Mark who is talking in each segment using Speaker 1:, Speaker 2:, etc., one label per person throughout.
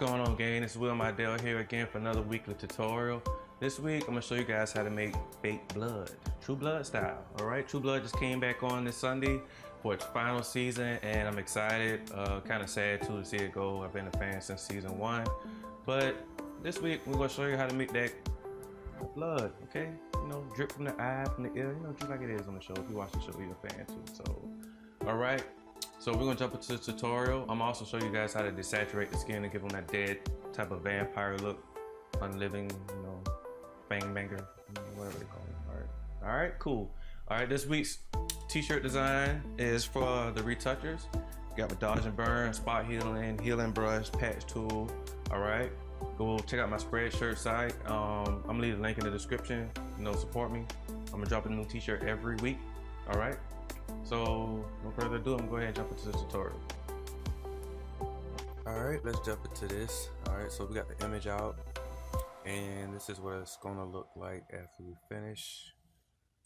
Speaker 1: going on, gang? It's Will Mydell here again for another weekly tutorial. This week, I'm gonna show you guys how to make baked blood, True Blood style. All right, True Blood just came back on this Sunday for its final season, and I'm excited. Kind of sad too to see it go. I've been a fan since season 1, but this week we're gonna show you how to make that blood. Okay, you know, drip from the eye, from the ear, you know, just like it is on the show. If you watch the show, you're a fan too. So, all right. So we're gonna jump into the tutorial. I'm also show you guys how to desaturate the skin and give them that dead type of vampire look, unliving, you know, bang banger, whatever they call it. All right, cool. All right, this week's t-shirt design is for the retouchers. You got my Dodge and Burn, spot healing brush, patch tool. All right, go check out my Spreadshirt site. I'm gonna leave a link in the description. You know, support me. I'm gonna drop a new t-shirt every week. All right. So, no further ado, I'm gonna go ahead and jump into the tutorial. Alright, let's jump into this. Alright, so we got the image out, and this is what it's gonna look like after we finish.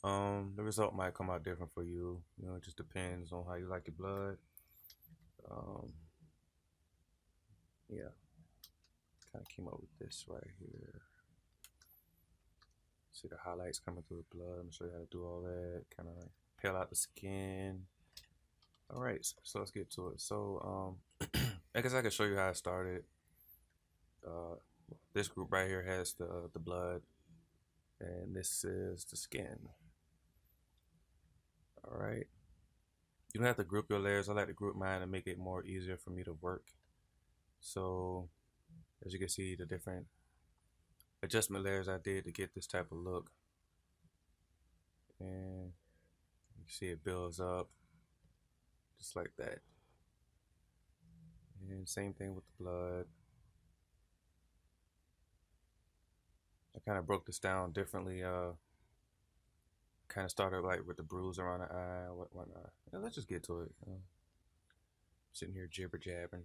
Speaker 1: The result might come out different for you. You know, it just depends on how you like your blood. Yeah, kind of came up with this right here. See the highlights coming through the blood. I'm gonna show you how to do all that. Kind of like peel out the skin. All right, so let's get to it. So I guess I can show you how I started. This group right here has the blood, and this is the skin. All right, you don't have to group your layers. I like to group mine to make it more easier for me to work. So as you can see, the different adjustment layers I did to get this type of look, and you see it builds up just like that. And same thing with the blood. I kind of broke this down differently. Kind of started like with the bruise around the eye, whatnot. Yeah, let's just get to it. Sitting here jibber jabbing.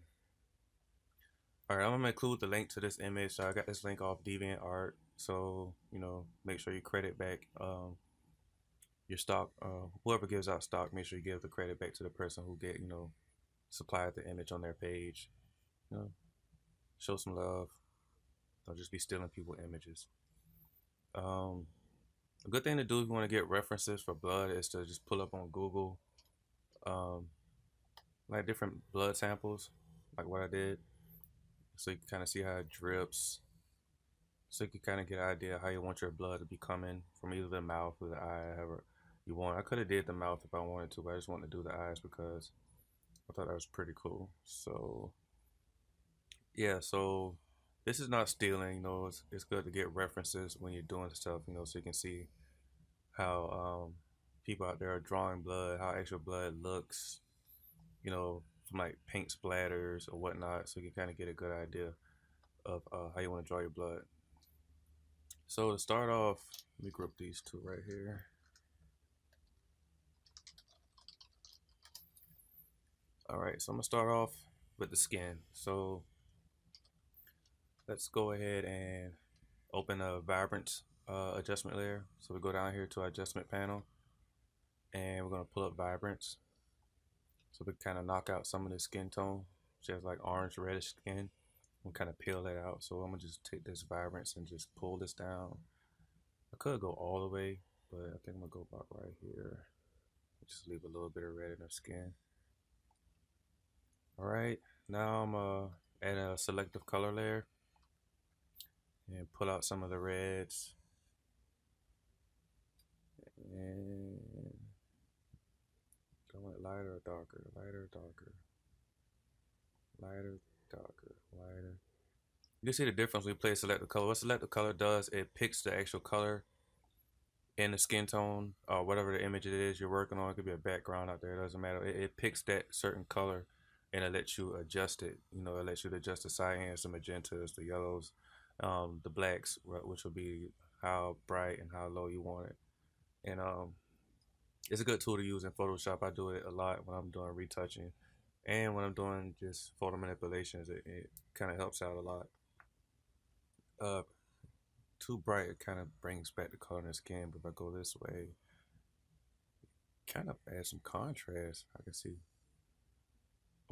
Speaker 1: All right, I'm gonna include the link to this image. So I got this link off DeviantArt. So you know, make sure you credit back your stock. Whoever gives out stock, make sure you give the credit back to the person who supplied the image on their page. You know, show some love. Don't just be stealing people's images. A good thing to do if you want to get references for blood is to just pull up on Google like different blood samples, like what I did, so you can kind of see how it drips, so you can kind of get an idea how you want your blood to be coming from either the mouth or the eye, however you want. I could have did the mouth if I wanted to, but I just wanted to do the eyes because I thought that was pretty cool. So yeah, so this is not stealing, you know, it's good to get references when you're doing stuff, you know, so you can see how people out there are drawing blood, how actual blood looks, you know, from like paint splatters or whatnot, so you can kind of get a good idea of how you want to draw your blood. So to start off, let me group these two right here. All right, so I'm gonna start off with the skin. So let's go ahead and open a Vibrance adjustment layer. So we go down here to our adjustment panel, and we're gonna pull up Vibrance. So we kind of knock out some of the skin tone. She has like orange reddish skin. We'll kind of peel that out. So I'm gonna just take this Vibrance and just pull this down. I could go all the way, but I think I'm gonna go about right here. Just leave a little bit of red in her skin. All right, now I'm gonna add a selective color layer and pull out some of the reds. And I want it lighter or darker, lighter, darker, lighter, darker, lighter. You can see the difference when you play selective color. What selective color does, it picks the actual color in the skin tone or whatever the image it is you're working on. It could be a background out there, it doesn't matter. It picks that certain color and it lets you adjust it. You know, it lets you adjust the cyans, the magentas, the yellows, the blacks, which will be how bright and how low you want it. And it's a good tool to use in Photoshop. I do it a lot when I'm doing retouching, and when I'm doing just photo manipulations, it kind of helps out a lot. Too bright, it kind of brings back the color in the skin, but if I go this way, kind of add some contrast. I can see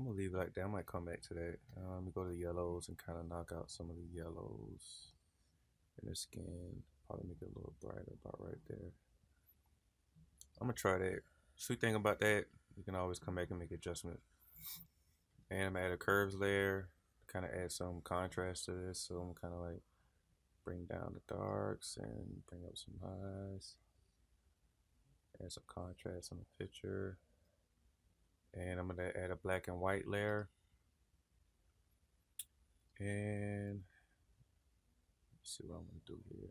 Speaker 1: I'm gonna leave it like that. I might come back to that. Let me go to the yellows and kind of knock out some of the yellows in the skin. Probably make it a little brighter about right there. I'm gonna try that. Sweet thing about that, you can always come back and make adjustments. And I'm gonna add a curves layer, kind of add some contrast to this. So I'm kind of like bring down the darks and bring up some highs. Add some contrast on the picture. And I'm gonna add a black and white layer. And let's see what I'm gonna do here.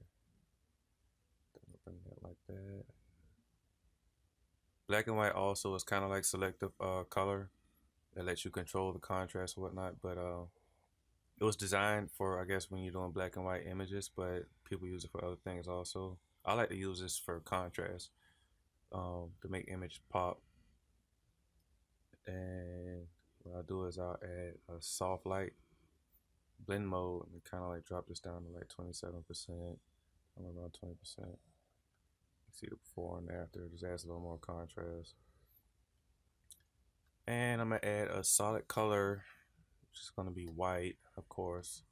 Speaker 1: I'm gonna bring that like that. Black and white also is kind of like selective color. It lets you control the contrast and whatnot, but it was designed for, I guess, when you're doing black and white images, but people use it for other things also. I like to use this for contrast, to make image pop. And what I'll do is I'll add a soft light blend mode and kind of like drop this down to like 27%. I'm around 20%. See the before and after, just adds a little more contrast. And I'm gonna add a solid color, which is gonna be white, of course.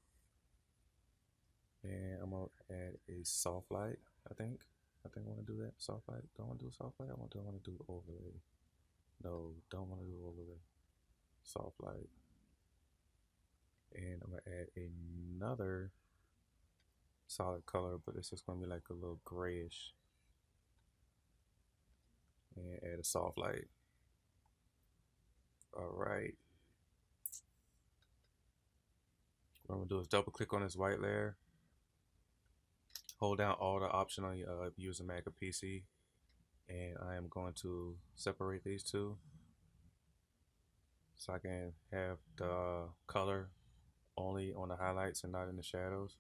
Speaker 1: And I'm gonna add a soft light, I think I wanna do that, soft light. Don't wanna do a soft light, I wanna do overlay. No, don't wanna do overlay. Soft light. And I'm gonna add another solid color, but this is gonna be like a little grayish. And add a soft light. All right. What I'm gonna do is double click on this white layer. Hold down all the option on your use a Mac or PC. And I am going to separate these two. So I can have the color only on the highlights and not in the shadows.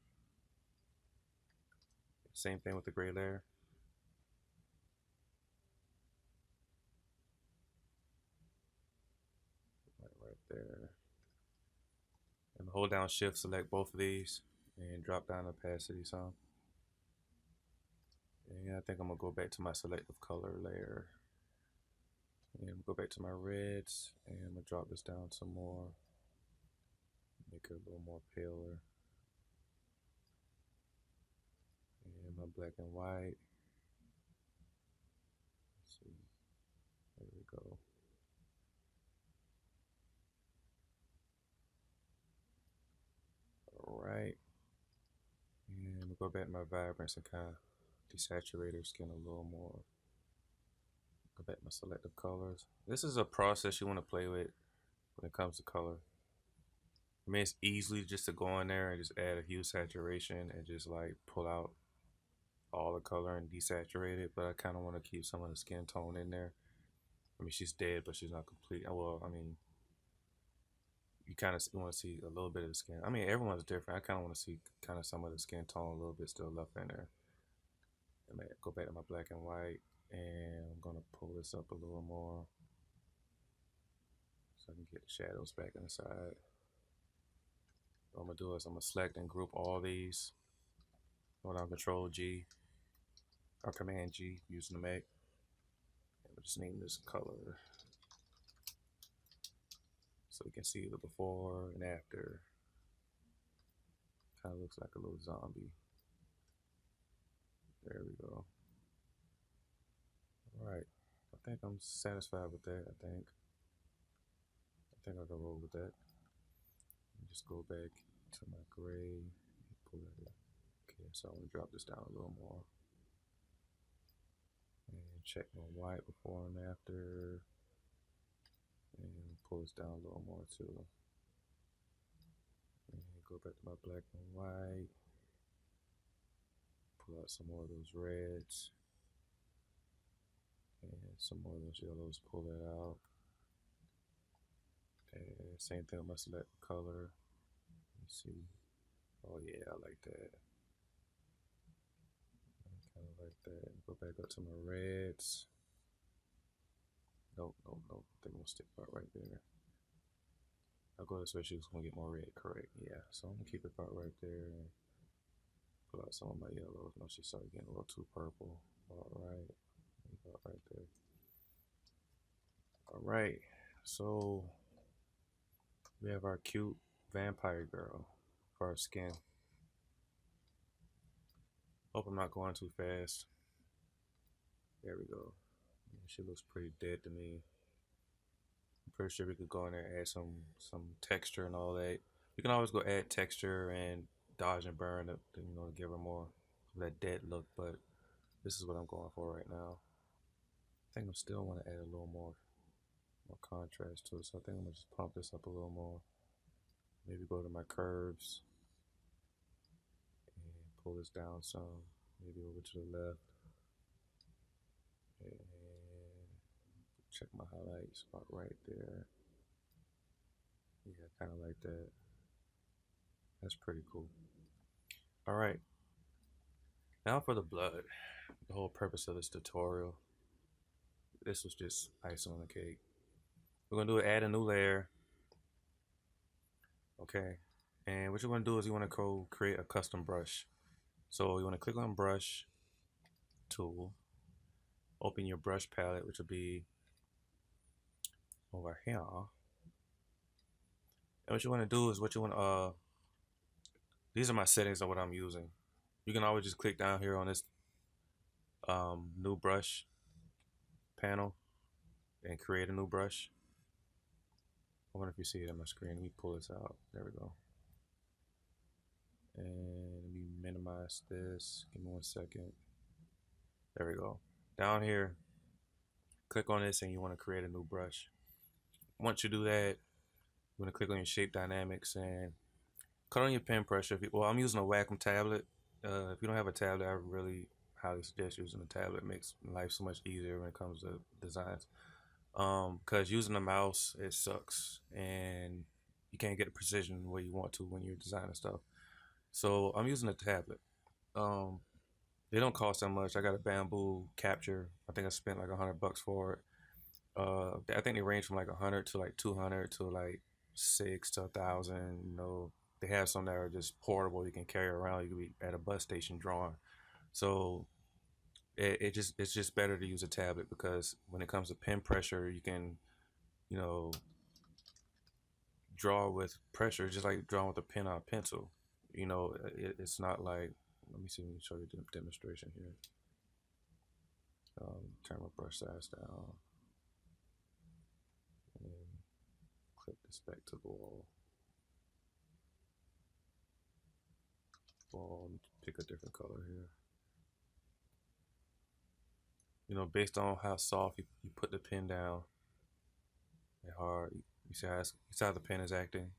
Speaker 1: Same thing with the gray layer. Right there. And hold down shift, select both of these, and drop down the opacity some. And I think I'm gonna go back to my selective color layer. And go back to my reds, and I'm gonna drop this down some more. Make it a little more paler. And my black and white. Let's see. There we go. Alright. And I'm gonna go back to my vibrance and kind of desaturate her skin a little more. Go back to my selective colors. This is a process you want to play with when it comes to color. I mean, it's easily just to go in there and just add a hue saturation and just like pull out all the color and desaturate it, but I kind of want to keep some of the skin tone in there. I mean, she's dead, but she's not complete. Well, I mean, you kind of want to see a little bit of the skin. I mean, everyone's different. I kind of want to see kind of some of the skin tone a little bit still left in there. I'm gonna go back to my black and white, and I'm gonna pull this up a little more so I can get the shadows back in the side. What I'm gonna do is I'm gonna select and group all these. Hold down Control G or Command G using the Mac. And we'll just name this color so we can see the before and after. Kind of looks like a little zombie. There we go. All right, I think I'm satisfied with that. I think I'll go roll with that. And just go back to my gray. Pull that. Okay, so I'm gonna drop this down a little more. And check my white before and after. And pull this down a little more too. And go back to my black and white. Pull out some more of those reds. And some more of those yellows, pull that out. And same thing with my select color. Let's see. Oh yeah, I like that. I kind of like that. Go back up to my reds. Nope. I think I'm gonna stick about right there. I'll go this way, she's gonna get more red, correct? Yeah, so I'm gonna keep it about right there. And pull out some of my yellows. No, she started getting a little too purple. Alright. About right there. Alright, so We have our cute vampire girl for our skin. Hope I'm not going too fast. There we go. She looks pretty dead to me. I'm pretty sure we could go in there and add some texture and all that. You can always go add texture and dodge and burn to give her more of that dead look, but this is what I'm going for right now. I think I still want to add a little more contrast to it, so I think I'm gonna just pump this up a little more. Maybe go to my curves and pull this down some, maybe over to the left, and check my highlights about right there. Yeah, kind of like that. That's pretty cool. All right, now for the blood. The whole purpose of this tutorial, this was just icing on the cake. We're gonna do is add a new layer, okay? And what you want to do is you want to go create a custom brush. So you want to click on brush tool, open your brush palette, which will be over here. And what you want to do is these are my settings of what I'm using. You can always just click down here on this new brush panel and create a new brush. I wonder if you see it on my screen. Let me pull this out. There we go. And let me minimize this. Give me 1 second. There we go. Down here, click on this and you want to create a new brush. Once you do that, you want to click on your shape dynamics and cut on your pen pressure. Well, I'm using a Wacom tablet. If you don't have a tablet, I really highly suggest using a tablet. It makes life so much easier when it comes to designs. Because using a mouse, it sucks, and you can't get the precision where you want to when you're designing stuff. So I'm using a tablet. They don't cost that much. I got a bamboo capture. I think I spent like $100 for it. I think they range from like 100 to like 200 to like 6 to 1,000. They have some that are just portable. You can carry around. You can be at a bus station drawing. So it's just better to use a tablet because when it comes to pen pressure, you can you know draw with pressure, just like drawing with a pen or a pencil. It's not like, let me see, let me show you the demonstration here. Turn my brush size down and clip this back to the wall. Pick a different color here. Based on how soft you put the pen down and hard, you see how the pen is acting.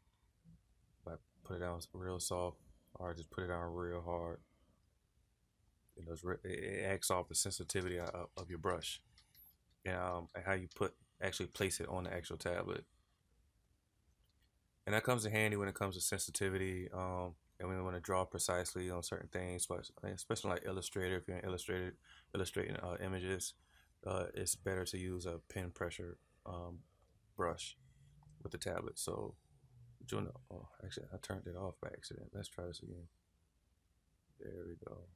Speaker 1: If I put it down real soft or just put it down real hard, it acts off the sensitivity of your brush and how you actually place it on the actual tablet. And that comes in handy when it comes to sensitivity, and when we want to draw precisely on certain things, especially like Illustrator. If you're in Illustrator, illustrating images, it's better to use a pen pressure brush with the tablet. So, actually, I turned it off by accident. Let's try this again. There we go.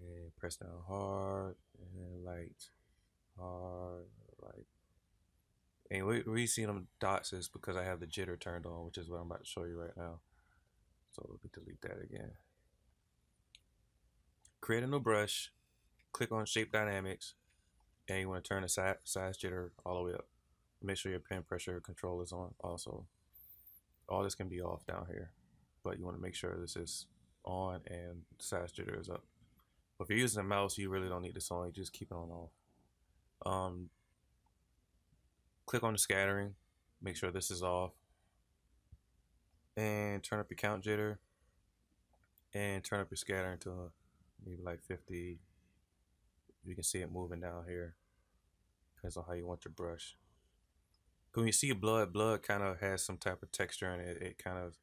Speaker 1: And press down hard and light, hard, light. And where you see them dots is because I have the jitter turned on, which is what I'm about to show you right now. So let me delete that again. Create a new brush, click on Shape Dynamics, and you want to turn the size jitter all the way up. Make sure your pen pressure control is on also. All this can be off down here, but you want to make sure this is on and size jitter is up. But if you're using a mouse, you really don't need this on. You just keep it on off. Click on the scattering, make sure this is off, and turn up your count jitter, and turn up your scattering to maybe like 50. You can see it moving down here. Depends on how you want your brush. When you see blood kind of has some type of texture in it. It kind of,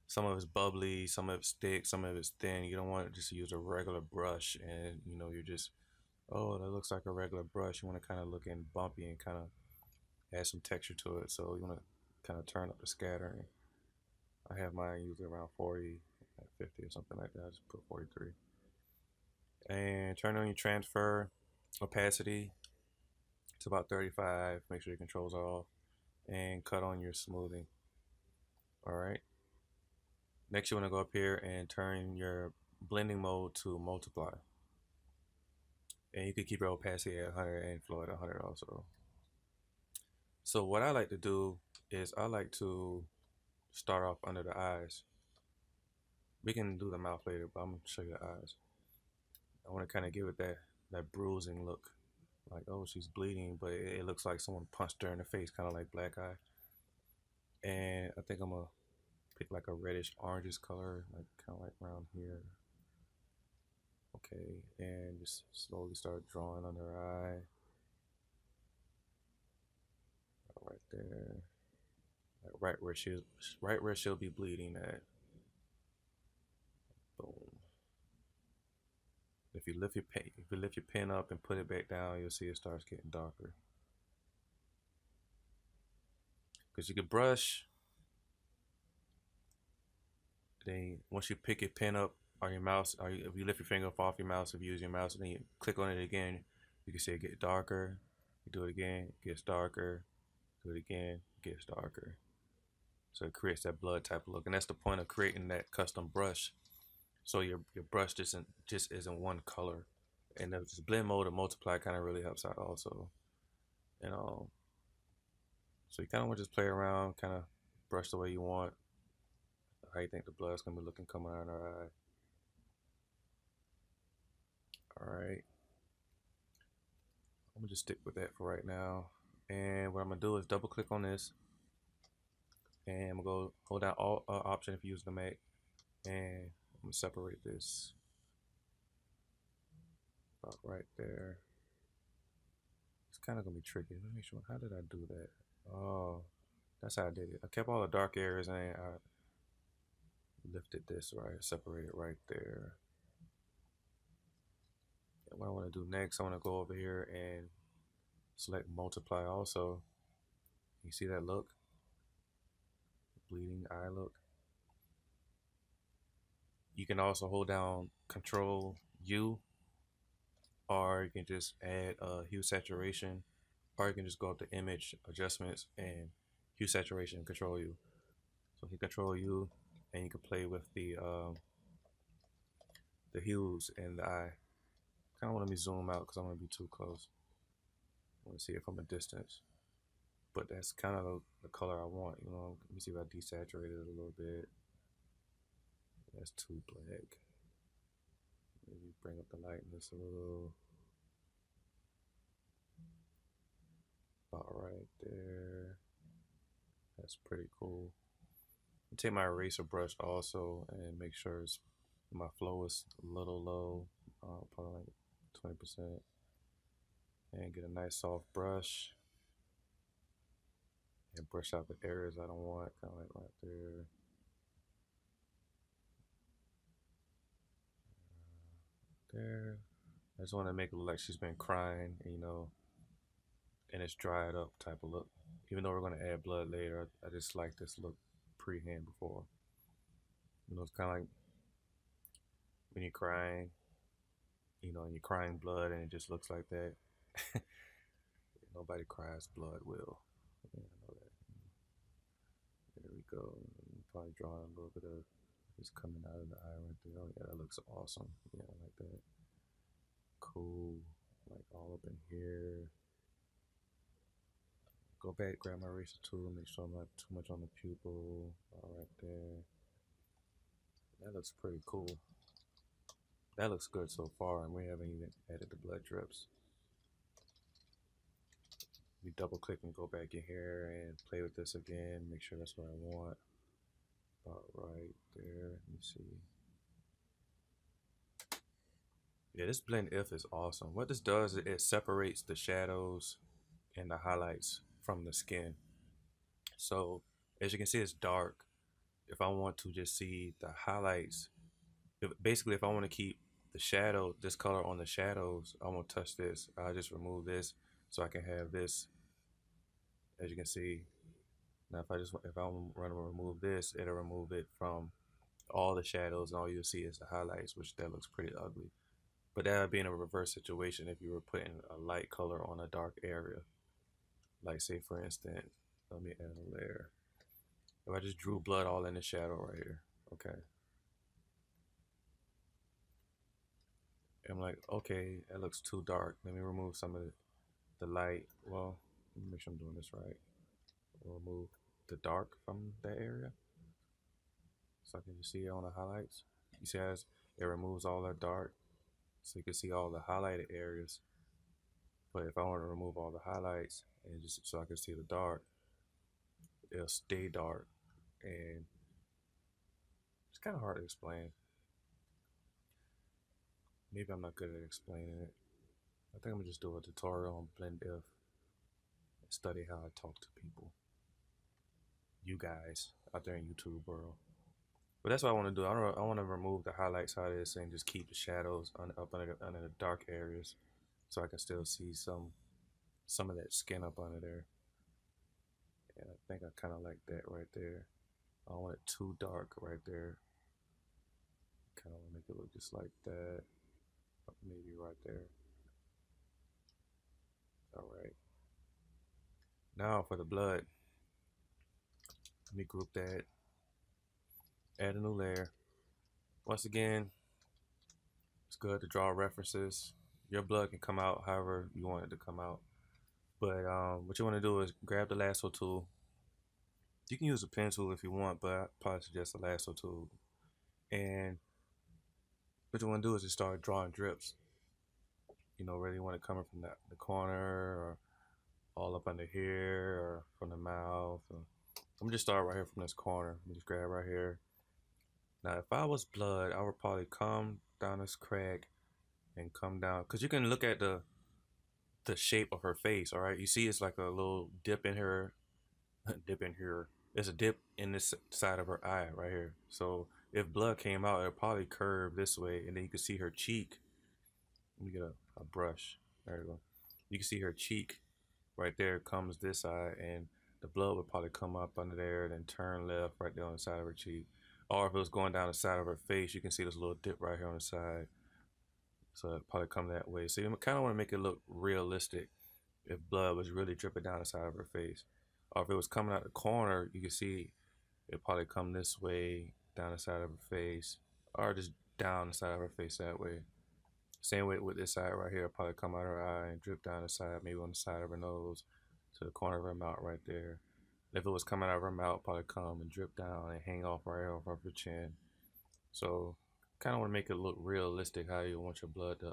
Speaker 1: some of it's bubbly, some of it's thick, some of it's thin. You don't want to just use a regular brush and you're just, oh, that looks like a regular brush. You want to kind of look in bumpy and kind of add some texture to it. So you want to kind of turn up the scattering. I have mine usually around 40, 50 or something like that. I just put 43. And turn on your transfer opacity to about 35. Make sure your controls are off. and cut on your smoothing. All right. Next, you want to go up here and turn your blending mode to multiply. And you can keep your opacity at 100 and flow at 100 also. So what I like to do is I like to start off under the eyes. We can do the mouth later, but I'm gonna show you the eyes. I want to kind of give it that bruising look, like, oh, she's bleeding, but it looks like someone punched her in the face, kind of like black eye. And I think I'm gonna pick like a reddish orangish color, like kind of like around here. Okay, and just slowly start drawing under her eye, right there, like right where she'll be bleeding at. Boom. If you lift your pen up and put it back down, you'll see it starts getting darker. Because you can brush, then once you pick your pen up on your mouse, or if you lift your finger up off your mouse, if you use your mouse, and then you click on it again, you can see it get darker. You do it again, it gets darker. Do it again, it gets darker. So it creates that blood type of look, and that's the point of creating that custom brush. So your brush just isn't one color, and the blend mode and multiply kind of really helps out also. And so you kind of want to just play around, kind of brush the way you want, how you think the blood's gonna be looking coming out of our eye. All right, I'm gonna just stick with that for right now. And what I'm gonna do is double click on this, and I'm gonna go hold down Alt Option if you use the Mac, and I'm gonna separate this about right there. It's kind of gonna be tricky. Let me make sure. How did I do that? Oh, that's how I did it. I kept all the dark areas and I lifted this right, separated right there. And what I want to do next, I want to go over here and select multiply also. You see that look? Bleeding eye look. You can also hold down Control U, or you can just add hue saturation, or you can just go up to image adjustments and hue saturation, Control U. So you Control U, and you can play with the hues in the eye. Kind of want me zoom out because I'm gonna be too close. I want to see it from a distance, but that's kind of the color I want. You know, let me see if I desaturate it a little bit. That's too black. Maybe bring up the lightness a little. About right there. That's pretty cool. I'll take my eraser brush also and make sure my flow is a little low, probably like 20%. And get a nice soft brush and brush out the areas I don't want, kind of like right there. There. I just want to make it look like she's been crying, you know, and it's dried up type of look. Even though we're going to add blood later, I just like this look pre-hand before. You know, it's kind of like when you're crying, you know, and you're crying blood and it just looks like that. Nobody cries blood will. Yeah, I know that. There we go. Probably drawing a little bit of it's coming out of the eye right there. Oh yeah, that looks awesome. Yeah, I like that. Cool. Like all up in here. Go back, grab my eraser tool, make sure I'm not too much on the pupil. All right there. That looks pretty cool. That looks good so far, and we haven't even added the blood drips. We double click and go back in here and play with this again, make sure that's what I want. About right there. Let me see. Yeah, this blend if is awesome. What this does is it separates the shadows and the highlights from the skin. So as you can see, it's dark. If I want to just see the highlights, basically if I want to keep the shadow, this color on the shadows, I won't touch this. I'll just remove this so I can have this. As you can see, now if I want to remove this, it'll remove it from all the shadows, and all you'll see is the highlights, which that looks pretty ugly. But that would be in a reverse situation if you were putting a light color on a dark area. Like say for instance, Let me add a layer. If I just drew blood all in the shadow right here, okay. I'm like, okay, that looks too dark. Let me remove some of the light. Well, let me make sure I'm doing this right. We'll remove the dark from that area, so I can just see it on the highlights. You see how it removes all that dark, so you can see all the highlighted areas. But if I want to remove all the highlights and just so I can see the dark, it'll stay dark, and it's kind of hard to explain. Maybe I'm not good at explaining it. I think I'm gonna just do a tutorial on blend if and study how I talk to people, you guys out there in YouTube world. But that's what I want to do. I want to remove the highlights out of this and just keep the shadows up under the dark areas, so I can still see some of that skin up under there. And I think I kind of like that right there. I don't want it too dark right there. Kind of want to make it look just like that. Maybe right there. All right. Now for the blood. Let me group that. Add a new layer. Once again, it's good to draw references. Your blood can come out however you want it to come out. But what you want to do is grab the lasso tool. You can use a pen tool if you want, but I probably suggest a lasso tool. And what you want to do is just start drawing drips. You know, whether you want it coming from the corner or all up under here or from the mouth. I'm gonna just start right here from this corner. I'm just grab right here. Now, if I was blood, I would probably come down this crack and come down, because you can look at the shape of her face. All right, you see, it's like a little dip in her, dip in here. There's a dip in this side of her eye right here. So if blood came out, it'll probably curve this way, and then you can see her cheek. Let me get a brush. There you go. You can see her cheek right there comes this side, and the blood would probably come up under there and then turn left right there on the side of her cheek. Or if it was going down the side of her face, you can see this little dip right here on the side. So it probably come that way. So you kind of want to make it look realistic if blood was really dripping down the side of her face. Or if it was coming out the corner, you can see it probably come this way down the side of her face, or just down the side of her face that way. Same way with this side right here, probably come out her eye and drip down the side, maybe on the side of her nose to the corner of her mouth right there. If it was coming out of her mouth, probably come and drip down and hang off right off of her chin. So kind of want to make it look realistic how you want your blood to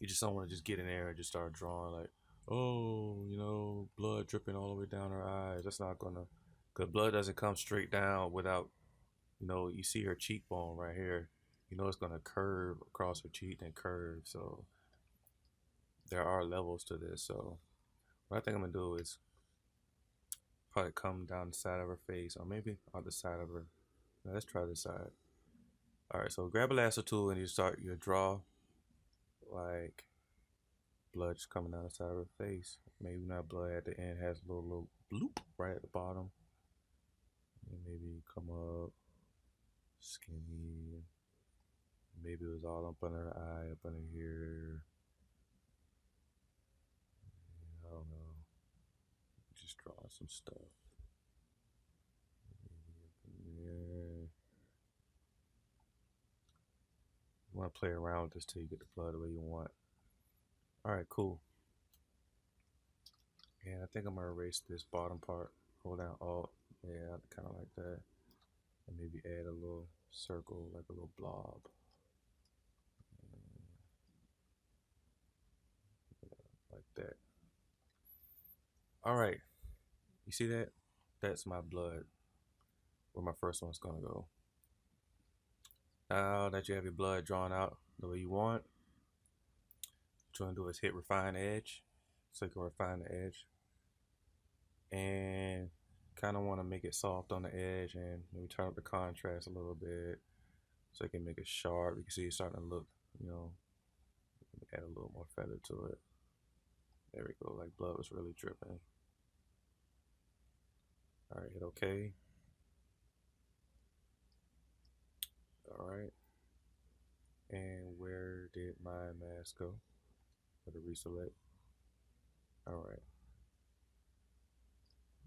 Speaker 1: you just don't want to just get in there and just start drawing like, oh, you know, blood dripping all the way down her eyes. That's not gonna, because blood doesn't come straight down without, you know, you see her cheekbone right here. You know it's gonna curve across her cheek and curve. So there are levels to this. So what I think I'm gonna do is probably come down the side of her face, or maybe on the side of her. Now, let's try this side. All right, so grab a lasso tool and you start your draw like blood just coming down the side of her face. Maybe not blood at the end, has a little bloop right at the bottom. And maybe come up skinny. Maybe it was all up under her eye, up under here. I don't know. Just drawing some stuff. Yeah. You want to play around with this till you get the blood the way you want. All right, cool. And I think I'm gonna erase this bottom part. Hold down Alt. Yeah, kind of like that. And maybe add a little circle, like a little blob. Like that. All right. You see that? That's my blood. Where my first one's gonna go. Now that you have your blood drawn out the way you want, what you want to do is hit refine edge, so you can refine the edge, and kind of want to make it soft on the edge, and maybe turn up the contrast a little bit so you can make it sharp. You can see it's starting to look, you know, add a little more feather to it. There we go, like blood was really dripping. All right, hit OK. All right. And where did my mask go? For the reselect. All right.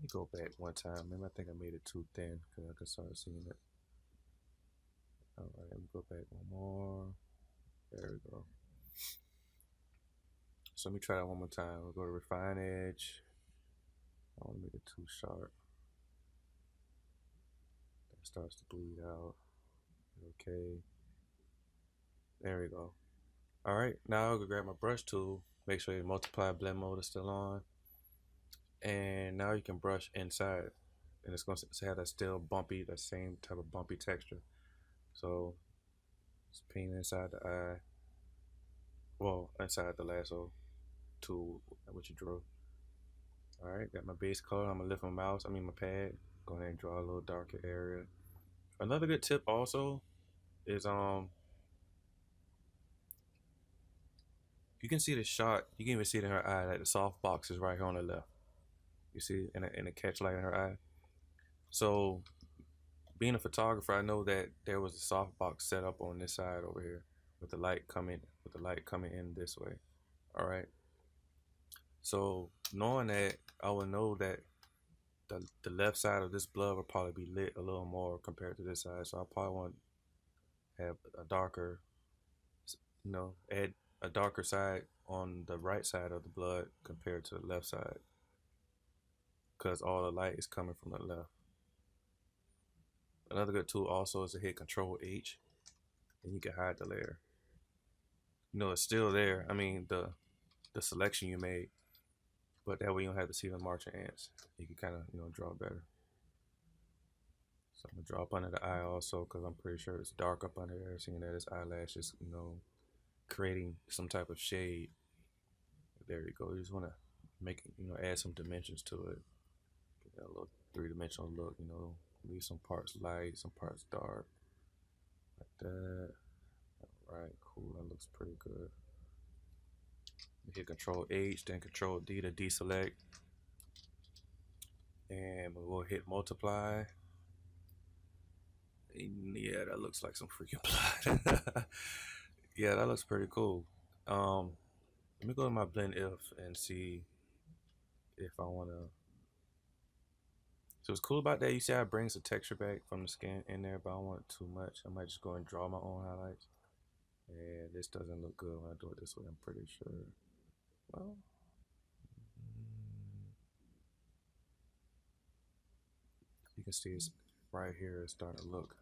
Speaker 1: me go back one time. Maybe I think I made it too thin because I can start seeing it. All right, let me go back one more. There we go. So let me try that one more time. We'll go to refine edge. I don't want to make it too sharp. That starts to bleed out. Okay. There we go. All right, now I'll go grab my brush tool. Make sure your multiply blend mode is still on. And now you can brush inside. And it's going to have that still bumpy, that same type of bumpy texture. So just paint inside the eye. Well, inside the lasso tool, what you drew. All right, got my base color. I'm gonna lift my pad. Go ahead and draw a little darker area. Another good tip also is you can see the shot. You can even see it in her eye. Like the soft box is right here on the left. You see in a catch light in her eye. So being a photographer, I know that there was a soft box set up on this side over here with the light coming in this way. All right. So knowing that, I would know that the left side of this blood will probably be lit a little more compared to this side. So I probably want to have a darker, add a darker side on the right side of the blood compared to the left side, because all the light is coming from the left. Another good tool also is to hit Control H, and you can hide the layer. It's still there. I mean, the selection you made, but that way you don't have to see the marching ants. You can kind of draw better. So I'm gonna draw up under the eye also, because I'm pretty sure it's dark up under there, seeing that his eyelash is creating some type of shade. There you go. You just want to make it, add some dimensions to it. Get that little three-dimensional look. Leave some parts light, some parts dark, like that. All right, cool. That looks pretty good. Hit Control H, then Control D to deselect, and we'll hit multiply. And yeah, that looks like some freaking blood. Yeah, that looks pretty cool. Let me go to my blend if and see if I want to. So what's cool about that, you see how it brings the texture back from the skin in there, but I don't want too much. I might just go and draw my own highlights. Yeah, this doesn't look good when I do it this way, I'm pretty sure. Well, you can see it's right here, it's starting to look.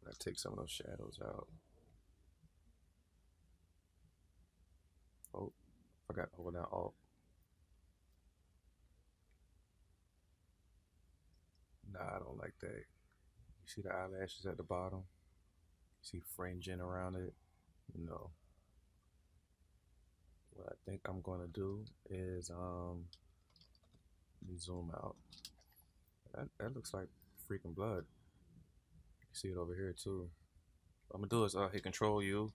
Speaker 1: I take some of those shadows out. Oh, forgot to hold down Alt. Nah, I don't like that. You see the eyelashes at the bottom? You see fringing around it? No. What I think I'm gonna do is let me zoom out. That looks like freaking blood. You see it over here too. What I'm gonna do is hit Control U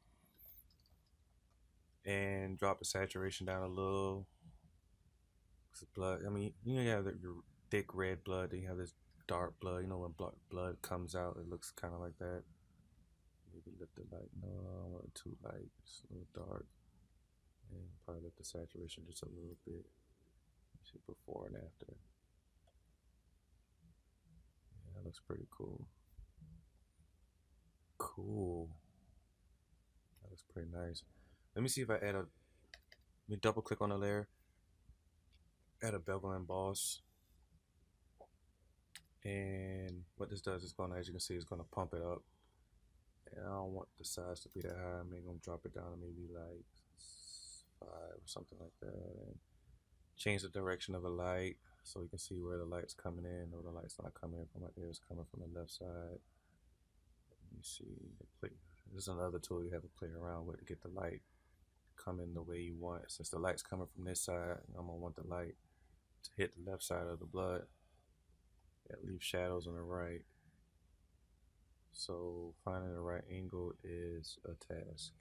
Speaker 1: and drop the saturation down a little. It's blood. I mean, you have your thick red blood, then you have this dark blood. When blood comes out, it looks kind of like that. Maybe lift the light. No, I want it too light. It's a little dark. And probably lift the saturation just a little bit. See before and after. Yeah, that looks pretty cool. Cool. That looks pretty nice. Let me see if I add let me double click on the layer. Add a bevel and emboss. And what this does is as you can see, it's gonna pump it up. And I don't want the size to be that high. I'm gonna drop it down to maybe like 5 or something like that. And change the direction of the light so you can see where the light's coming in, or the light's not coming in from right there, it's coming from the left side. Let me see. This is another tool you have to play around with to get the light coming the way you want. Since the light's coming from this side, I'm gonna want the light to hit the left side of the blood. Leave shadows on the right. So finding the right angle is a task.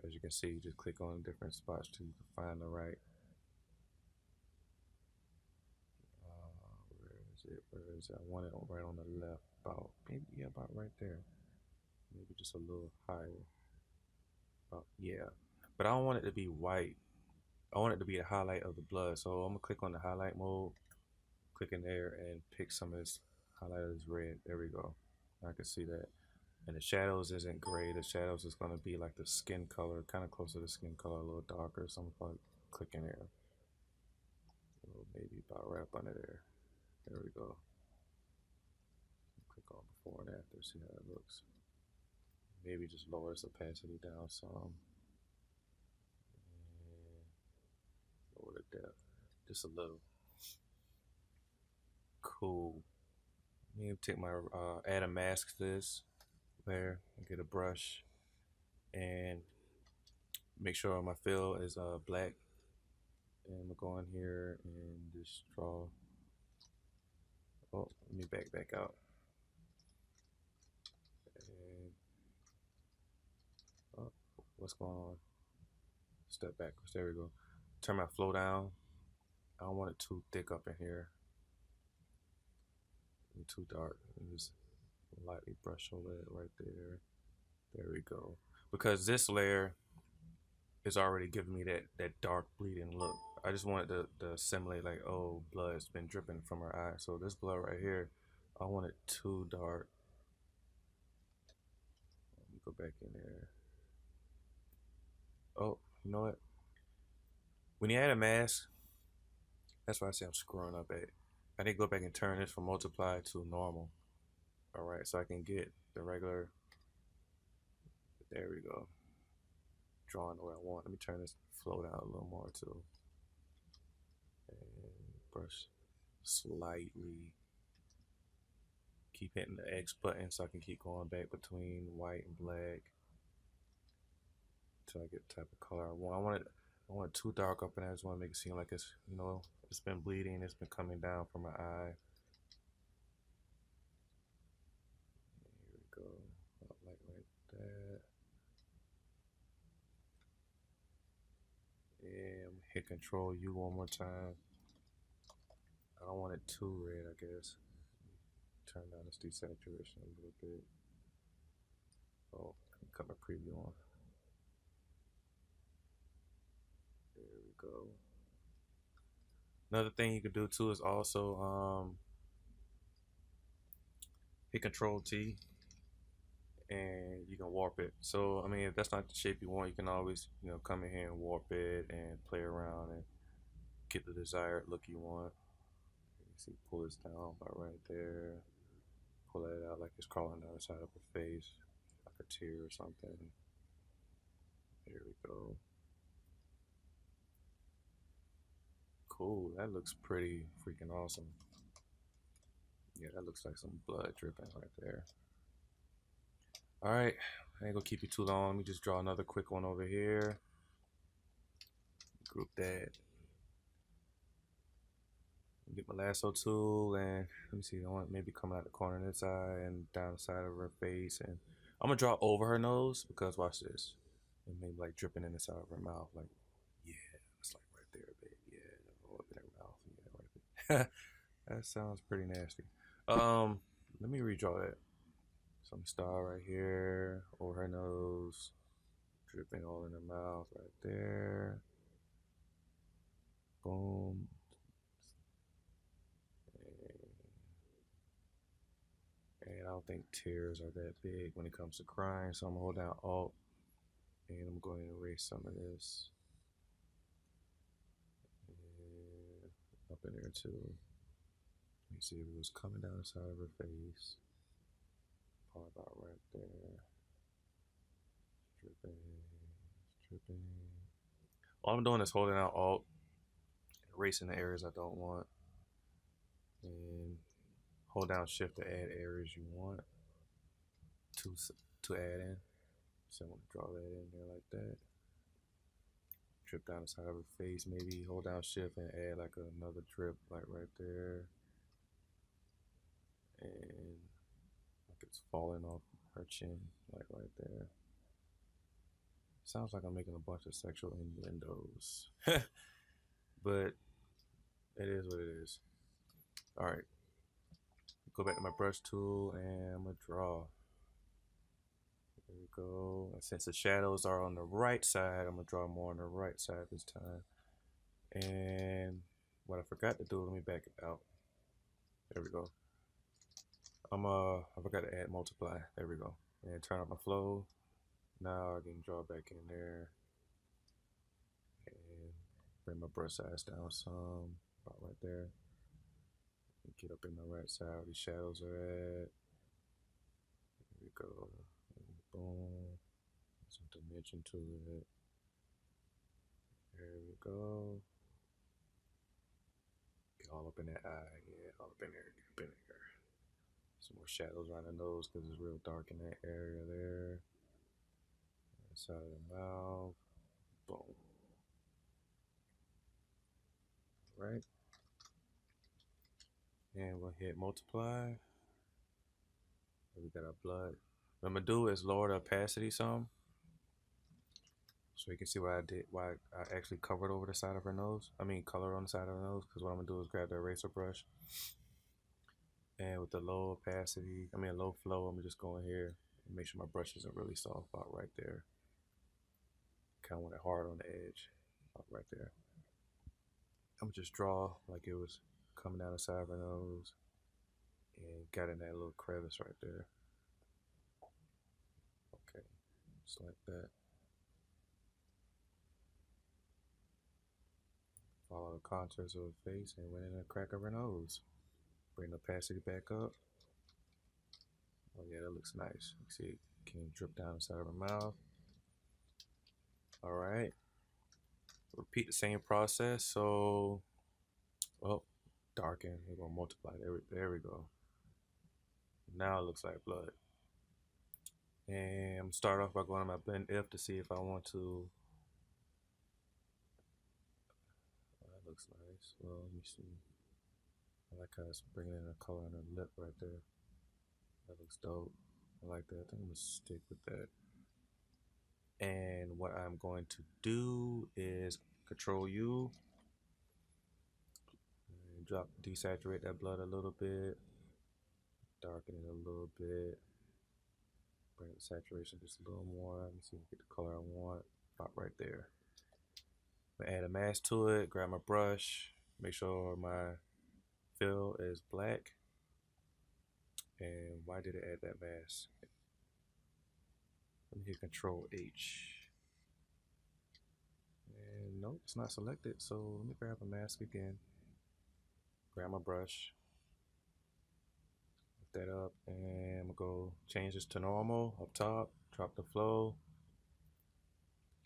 Speaker 1: As you can see, you just click on different spots to find the right. Where is it? I want it right on the left, about right there. Maybe just a little higher. Yeah, but I don't want it to be white. I want it to be a highlight of the blood. So I'm gonna click on the highlight mode, click in there and pick some of this highlighted as red. There we go. I can see that. And the shadows isn't gray. The shadows is going to be like the skin color, kind of close to the skin color, a little darker. So I'm going to click in there. Maybe about right up under there. There we go. Click on before and after, see how it looks. Maybe just lower its opacity down some. And lower the depth just a little. Cool. Let me take my add a mask to this layer and get a brush and make sure my fill is black. And I'm gonna go in here and just draw. Oh, let me back out. And oh, what's going on? Step backwards. There we go. Turn my flow down. I don't want it too thick up in here. And too dark. And just lightly brush over it right there. There we go. Because this layer is already giving me that dark bleeding look. I just wanted to assimilate like, oh, blood's been dripping from her eye. So this blood right here, I want it too dark. Let me go back in there. Oh, you know what? When you add a mask, that's why I say I'm screwing up at it. I need to go back and turn this from multiply to normal. All right, so I can get the regular. There we go. Drawing the way I want. Let me turn this flow down a little more too. And brush slightly. Keep hitting the X button so I can keep going back between white and black until I get the type of color I want. I want it too dark up in there. I just want to make it seem like it's, you know, it's been bleeding, it's been coming down from my eye. Here we go. Like that. And hit Control U one more time. I don't want it too red, I guess. Turn down this desaturation a little bit. Oh, cut my preview on. There we go. Another thing you can do too is also hit Control T and you can warp it. So I mean, if that's not the shape you want, you can always, you know, come in here and warp it and play around and get the desired look you want. You see, pull this down about right there. Pull that out like it's crawling down the side of her face, like a tear or something. There we go. Cool, that looks pretty freaking awesome. Yeah, that looks like some blood dripping right there. All right, I ain't gonna keep you too long. Let me just draw another quick one over here. Group that. Get my lasso tool and let me see. I want maybe coming out the corner of this eye and down the side of her face, and I'm gonna draw over her nose because watch this. And maybe like dripping in the side of her mouth, like yeah, it's like right there, babe. Yeah, up in her mouth. Yeah, right there. That sounds pretty nasty. Let me redraw that. Some star right here over her nose, dripping all in her mouth right there. Boom. And I don't think tears are that big when it comes to crying, so I'm gonna hold down Alt and I'm going to erase some of this. And up in there too. Let me see if it was coming down the side of her face. Probably about right there. Dripping. All I'm doing is holding out Alt, erasing the areas I don't want, and hold down Shift to add areas you want to add in. So I'm gonna draw that in there like that. Drip down the side of her face, maybe hold down Shift and add like another drip like right there. And like it's falling off her chin, like right there. Sounds like I'm making a bunch of sexual innuendos. But it is what it is. Alright. Go back to my brush tool and I'm gonna draw. There we go. And since the shadows are on the right side, I'm gonna draw more on the right side this time. And what I forgot to do, let me back it out. There we go. I forgot to add multiply. There we go. And turn up my flow. Now I can draw back in there and bring my brush size down some, about right there. And get up in my right side where the shadows are at. There we go. And boom. Some dimension to it. There we go. Get all up in that eye. Yeah, all up in there. Get up in there. Some more shadows around the nose because it's real dark in that area there. Side of the mouth. Boom. Right. And we'll hit multiply. We got our blood. What I'm gonna do is lower the opacity some, so you can see what I did. Why I actually covered over the side of her nose. I mean, colored on the side of her nose. Because what I'm gonna do is grab the eraser brush, and with the low opacity, low flow, I'm just going here and make sure my brush isn't really soft out right there. Kind of want it hard on the edge, out right there. I'm just draw like it was coming down the side of her nose, and got in that little crevice right there. Okay, just like that. Follow the contours of her face and went in the crack of her nose. Bring the opacity back up. Oh yeah, that looks nice. You see it can drip down the side of her mouth. All right. Repeat the same process. So, darken. We're gonna multiply. There we go. Now it looks like blood. And I'm gonna start off by going to my blend F to see if I want to. Oh, that looks nice. Well, let me see. I like how it's bringing in a color on her lip right there. That looks dope. I like that. I think I'm gonna stick with that. And what I'm going to do is Control U and desaturate that blood a little bit, darken it a little bit, bring the saturation just a little more. Let me see if I get the color I want. About right there. I'm gonna add a mask to it, grab my brush, make sure my fill is black. And why did it add that mask? Let me hit Control H. And nope, it's not selected. So let me grab a mask again. Grab my brush, lift that up, and I'm gonna go change this to normal up top, drop the flow,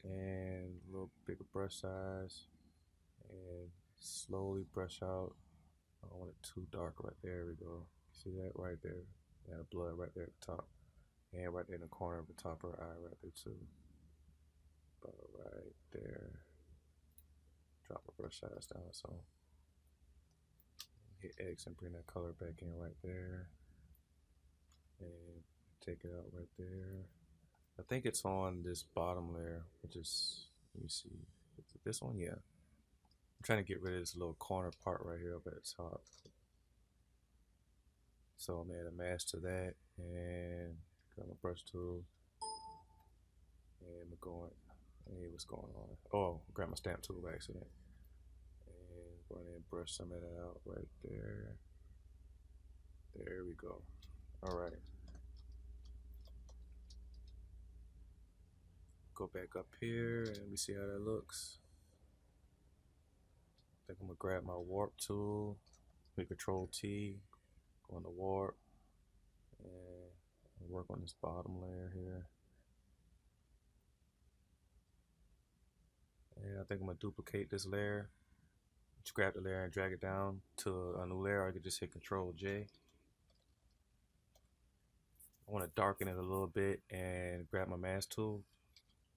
Speaker 1: and a little bigger brush size, and slowly brush out. I don't want it too dark right there. We go. See that right there? That blood right there at the top, and right there in the corner of the top of her eye right there too. About right there. Drop the brush size down so. Hit X and bring that color back in right there. And take it out right there. I think it's on this bottom layer, which is, let me see, is it this one? Yeah. I'm trying to get rid of this little corner part right here up at the top. So I'm gonna add a mask to that and grab my brush tool. And I'm going, hey, what's going on? Oh, grab my stamp tool by accident. And go ahead and brush some of that out right there. There we go. All right. Go back up here and let me see how that looks. I think I'm gonna grab my warp tool, hit Control T, go on the warp, and work on this bottom layer here. And I think I'm gonna duplicate this layer. Just grab the layer and drag it down to a new layer. I could just hit Control J. I want to darken it a little bit and grab my mask tool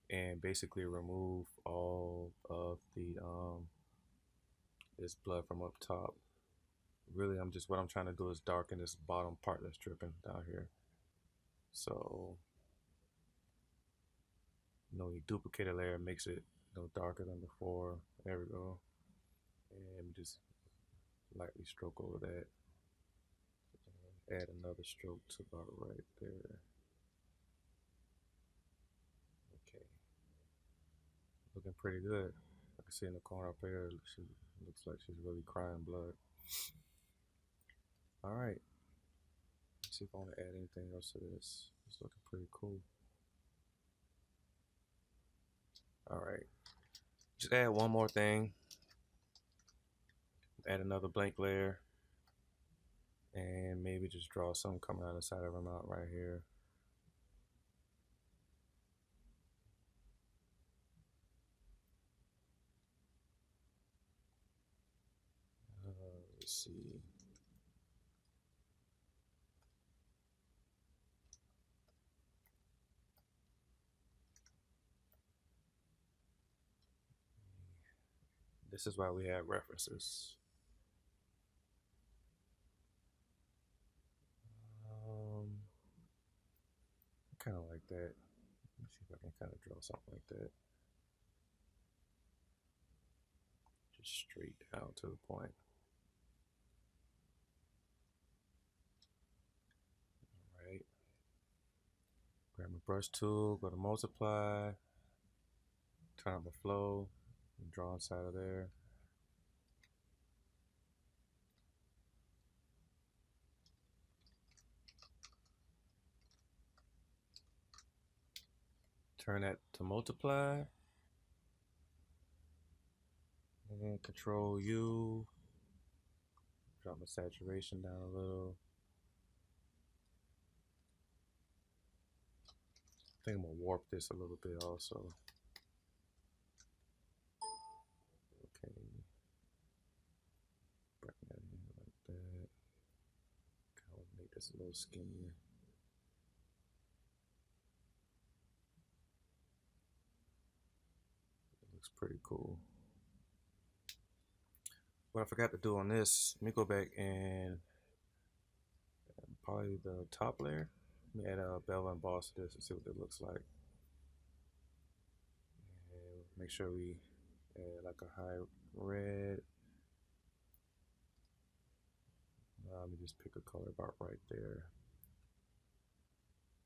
Speaker 1: and basically remove all of the this blood from up top. Really, what I'm trying to do is darken this bottom part that's dripping down here. So, you duplicate a layer, makes it darker than before. There we go. And just lightly stroke over that. And add another stroke to about right there. Okay. Looking pretty good. I can see in the corner up here, she looks like she's really crying blood. All right. Let's see if I want to add anything else to this. It's looking pretty cool. All right. Just add one more thing. Add another blank layer. And maybe just draw something coming out the side of her mouth right here. Let's see. This is why we have references. Kind of like that. Let me see if I can kind of draw something like that. Just straight down to the point. All right. Grab my brush tool, go to multiply, turn up the flow, and draw inside of there. Turn that to multiply. And then Control U. Drop my saturation down a little. I think I'm gonna warp this a little bit also. Okay. Bring that in like that. Kind of make this a little skinnier. It looks pretty cool. What I forgot to do on this, let me go back and probably the top layer. Let me add a bevel and emboss to this and see what it looks like. And make sure we add like a high red. Let me just pick a color about right there.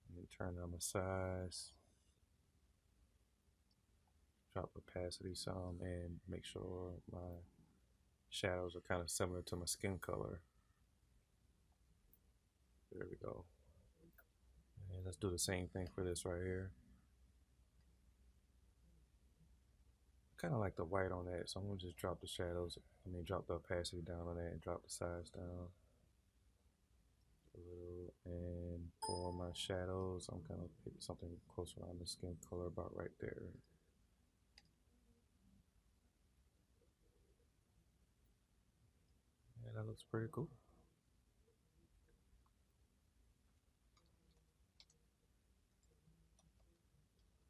Speaker 1: And then turn down my size. Drop opacity some and make sure my shadows are kind of similar to my skin color. There we go. And let's do the same thing for this right here. Kind of like the white on that, so I'm gonna just drop the shadows. Drop the opacity down on that and drop the size down a little. And for my shadows, I'm gonna pick something close around the skin color about right there. And that looks pretty cool.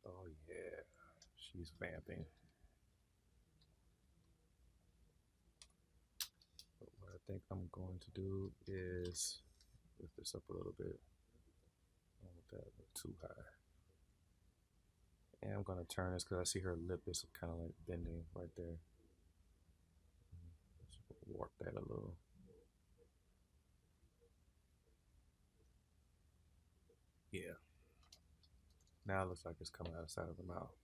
Speaker 1: Oh yeah, she's vamping. But what I think I'm going to do is lift this up a little bit. I don't want that too high. And I'm gonna turn this because I see her lip is kind of like bending right there. Let's warp that a little. Yeah. Now it looks like it's coming out of the side of the mouth.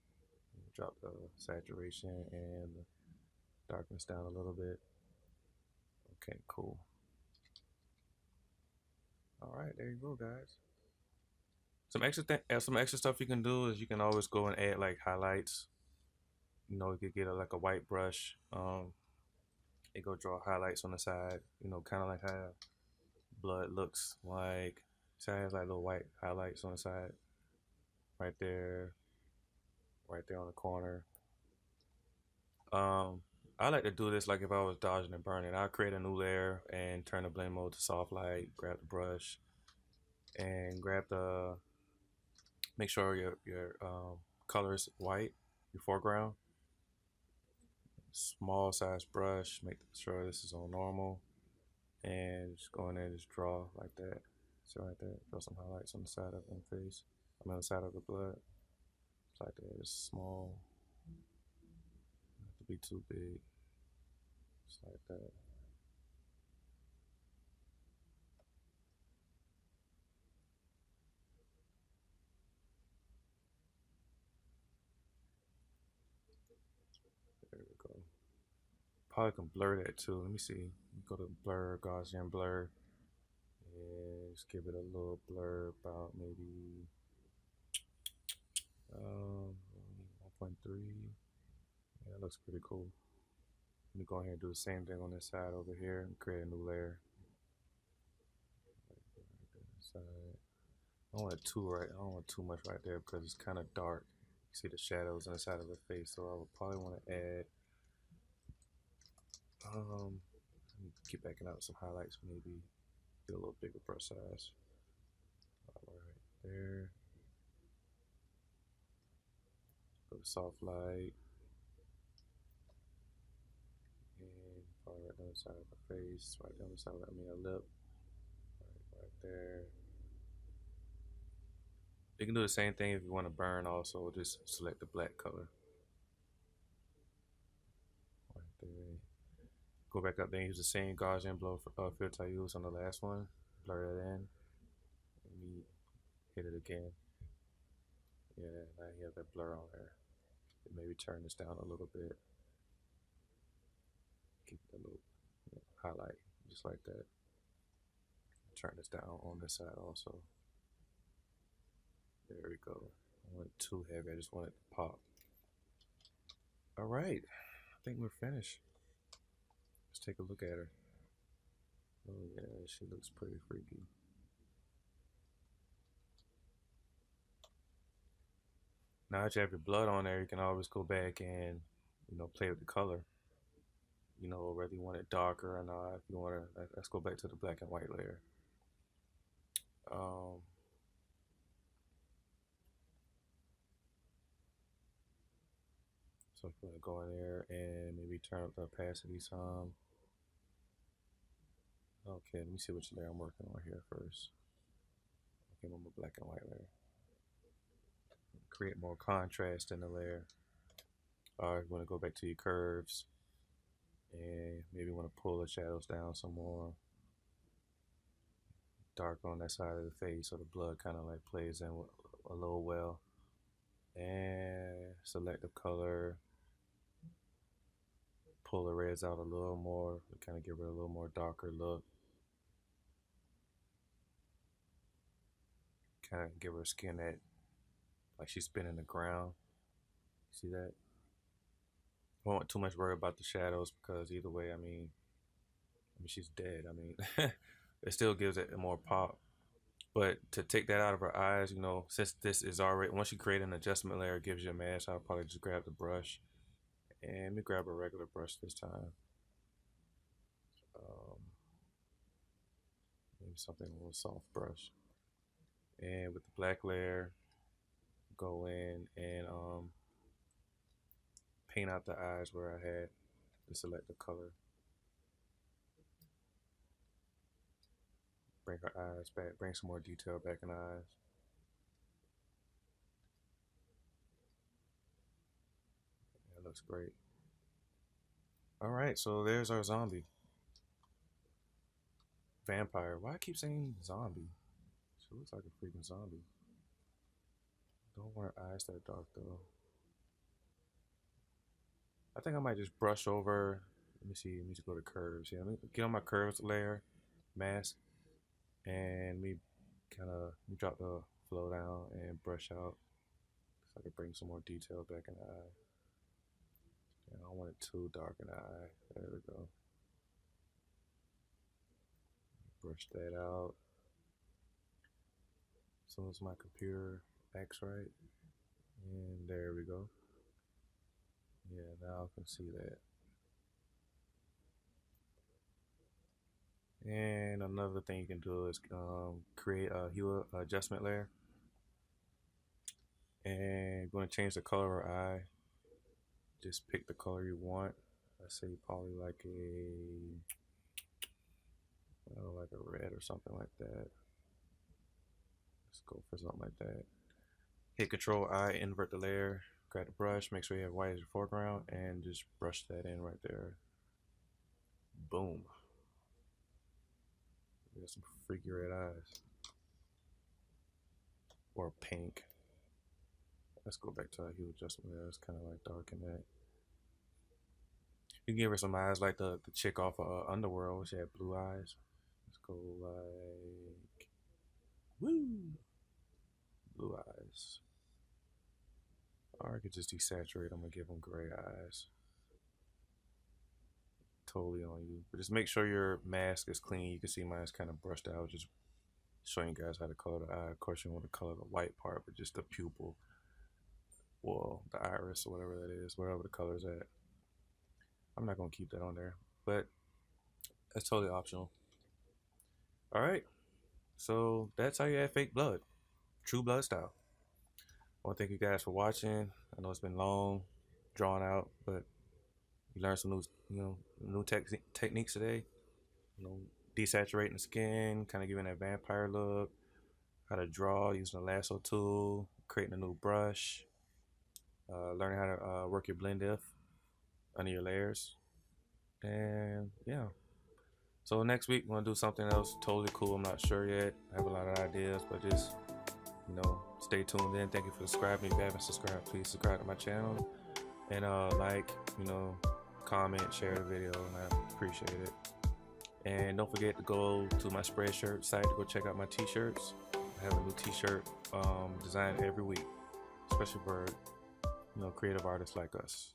Speaker 1: Drop the saturation and the darkness down a little bit. Okay, cool. All right, there you go, guys. Some extra stuff you can do is you can always go and add like highlights. You could get like a white brush. You go draw highlights on the side. Kind of like how blood looks like. So it has like little white highlights on the side, right there on the corner. I like to do this like if I was dodging and burning. I'll create a new layer and turn the blend mode to soft light, grab the brush, and make sure your color is white, your foreground. Small size brush, make sure this is on normal, and just go in there and just draw like that. So right there, draw some highlights on the side of the face. On the side of the blood. Just like that, just small. Not have to be too big. Just like that. There we go. Probably can blur that too. Let me see. Go to blur, Gaussian blur. And just give it a little blur about maybe 1.3. Yeah, that looks pretty cool. Let me go ahead and do the same thing on this side over here and create a new layer. Side. I don't want too much right there because it's kind of dark. You see the shadows on the side of her face, so I would probably want to add. Let me keep backing out some highlights, maybe get a little bigger brush size. Right there. Go to soft light. And probably right down the side of the face, right down the side of a lip. Right there. You can do the same thing if you want to burn also, just select the black color. Right there. Go back up there and use the same Gaussian blow filter I used on the last one. Blur that in. Let me hit it again. Yeah, now you have that blur on there. Maybe turn this down a little bit. Keep the little highlight, just like that. Turn this down on this side also. There we go. I want it too heavy, I just want it to pop. All right, I think we're finished. Let's take a look at her. Oh yeah, she looks pretty freaky. Now that you have your blood on there, you can always go back and, play with the color. Whether you want it darker or not. If you want to, let's go back to the black and white layer. So I'm gonna go in there and maybe turn up the opacity some. Okay, let me see which layer I'm working on here first. Okay, I'm on my black and white layer. Create more contrast in the layer. Alright, you want to go back to your curves and maybe want to pull the shadows down some more. Dark on that side of the face so the blood kind of like plays in a little well. And selective color. Pull the reds out a little more, kind of give her a little more darker look. Kind of give her skin that, like she's been in the ground. See that? I don't want too much worry about the shadows because either way, I mean she's dead. It still gives it more pop. But to take that out of her eyes, since this is already, once you create an adjustment layer, it gives you a mask. I'll probably just grab the brush. And let me grab a regular brush this time. Maybe something a little soft brush. And with the black layer, go in and paint out the eyes where I had the selected color. Bring her eyes back, bring some more detail back in the eyes. That looks great. All right, so there's our zombie. Vampire. Why I keep saying zombie? She looks like a freaking zombie. Don't want her eyes that dark though. I think I might just brush over. Let me see. Let me just go to curves. Yeah, let me get on my curves layer, mask, and we kind of drop the flow down and brush out so I can bring some more detail back in the eye. And I don't want it too dark in the eye. There we go. Brush that out. As soon as my computer acts right. And there we go. Yeah, now I can see that. And another thing you can do is create a hue adjustment layer. And you're going to change the color of our eye. Just pick the color you want. Let's say probably like a red or something like that. Let's go for something like that. Hit Control I, invert the layer, grab the brush, make sure you have white as your foreground, and just brush that in right there. Boom. We got some freaky red eyes. Or pink. Let's go back to our hue adjustment layer. It's kind of like dark in that. You can give her some eyes like the chick off of Underworld. She had blue eyes. Let's go like, woo, blue eyes. Or I could just desaturate them and give them gray eyes. Totally on you. But just make sure your mask is clean. You can see mine's kind of brushed out. Just showing you guys how to color the eye. Of course, you want to color the white part, but just the pupil, well, the iris or whatever that is, wherever the color's at. I'm not going to keep that on there, but that's totally optional. All right. So that's how you add fake blood. True blood style. I want to thank you guys for watching. I know it's been long, drawn out, but you learned some new techniques today. Desaturating the skin, kind of giving that vampire look. How to draw using the lasso tool, creating a new brush, learning how to work your blend diff under your layers, and yeah. So next week we're gonna do something else totally cool. I'm not sure yet. I have a lot of ideas, but just stay tuned in. Thank you for subscribing. If you haven't subscribed, please subscribe to my channel and like, comment, share the video, and I appreciate it. And don't forget to go to my Spreadshirt site to go check out my t-shirts. I have a new t-shirt design every week, especially for creative artists like us.